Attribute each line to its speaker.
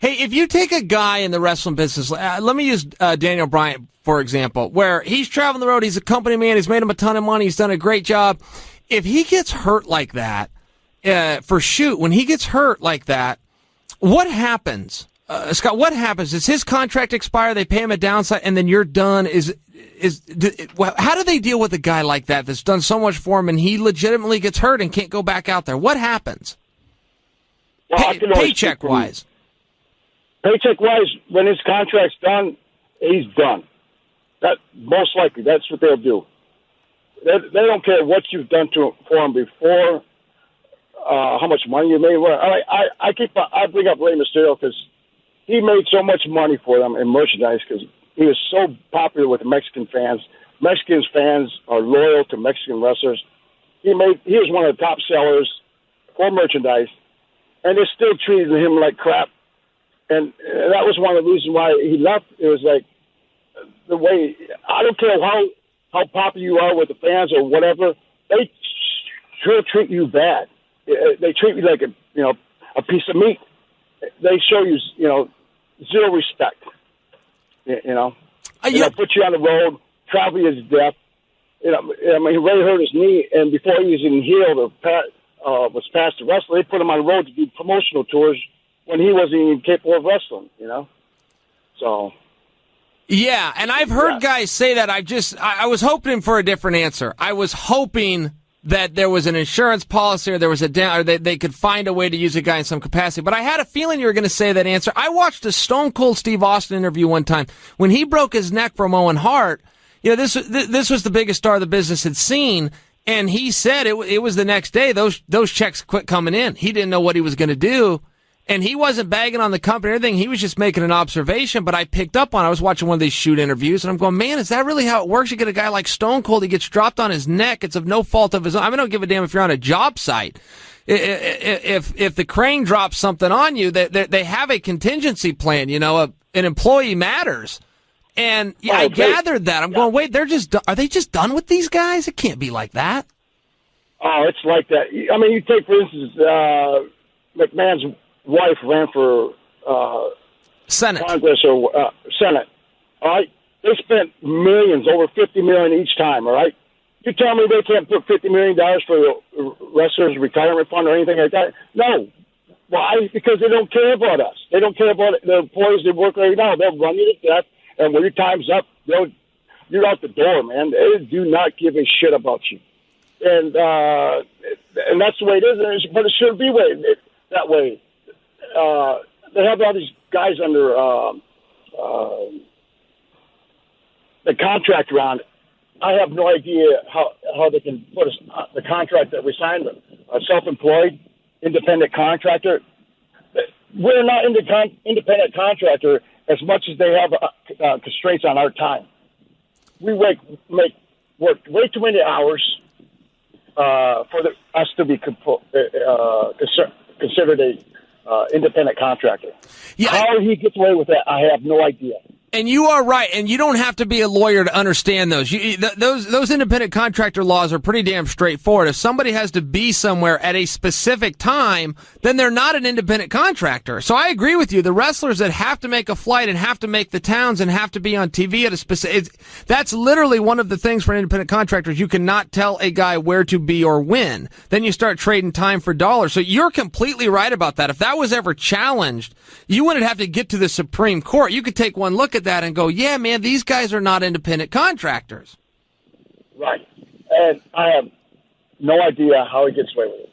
Speaker 1: Hey, if you take a guy in the wrestling business, let me use Daniel Bryan, for example, where he's traveling the road, he's a company man, he's made him a ton of money, he's done a great job. If he gets hurt like that, when he gets hurt like that, what happens? Scott, what happens? Does his contract expire, they pay him a downside, and then you're done? How do they deal with a guy like that that's done so much for him and he legitimately gets hurt and can't go back out there? What happens?
Speaker 2: Well,
Speaker 1: paycheck-wise.
Speaker 2: Paycheck-wise, when his contract's done, he's done. That most likely, that's what they'll do. They don't care what you've done for him before, how much money you made. I bring up Rey Mysterio because he made so much money for them in merchandise because he was so popular with the Mexican fans. Mexican fans are loyal to Mexican wrestlers. He was one of the top sellers for merchandise, and they still treated him like crap. And that was one of the reasons why he left. It was like the way, I don't care how popular you are with the fans or whatever, they sure treat you bad. They treat you like a piece of meat. They show you, zero respect. They put you on the road, travel you to death. Ray hurt his knee, and before he was even healed or was past the wrestler, they put him on the road to do promotional tours when he wasn't even capable of wrestling, So.
Speaker 1: Yeah, and I've heard guys say that. I was hoping for a different answer. I was hoping that there was an insurance policy or there was or they could find a way to use a guy in some capacity. But I had a feeling you were going to say that answer. I watched a Stone Cold Steve Austin interview one time when he broke his neck from Owen Hart. This was the biggest star the business had seen, and he said it was the next day those checks quit coming in. He didn't know what he was going to do. And he wasn't bagging on the company or anything. He was just making an observation, but I picked up on it. I was watching one of these shoot interviews, and I'm going, man, is that really how it works? You get a guy like Stone Cold, he gets dropped on his neck. It's of no fault of his own. I don't give a damn if you're on a job site. If the crane drops something on you, they have a contingency plan. An employee matters. And I gathered that. I'm going, wait, are they just done with these guys? It can't be like that.
Speaker 2: Oh, it's like that. I mean, you take, for instance, McMahon's wife ran for
Speaker 1: Senate.
Speaker 2: Congress or Senate. All right, they spent millions, over $50 million each time. All right, you tell me they can't put $50 million for the wrestlers' retirement fund or anything like that? No. Why? Because they don't care about us. They don't care about the employees that work right now. They'll run you to death, and when your time's up, you're out the door, man. They do not give a shit about you, and that's the way it is. But it shouldn't be that way. They have all these guys under the contract around. I have no idea how they can put the contract that we signed, a self-employed, independent contractor. We're not independent contractor as much as they have constraints on our time. We work way too many hours for us to be considered a independent contractor. Yeah, how he gets away with that, I have no idea.
Speaker 1: And you are right, and you don't have to be a lawyer to understand those. Those independent contractor laws are pretty damn straightforward. If somebody has to be somewhere at a specific time, then they're not an independent contractor. So I agree with you. The wrestlers that have to make a flight and have to make the towns and have to be on TV at a specific, that's literally one of the things for independent contractors. You cannot tell a guy where to be or when. Then you start trading time for dollars. So you're completely right about that. If that was ever challenged, you wouldn't have to get to the Supreme Court. You could take one look at that and go, yeah, man, these guys are not independent contractors.
Speaker 2: Right. And I have no idea how he gets away with it.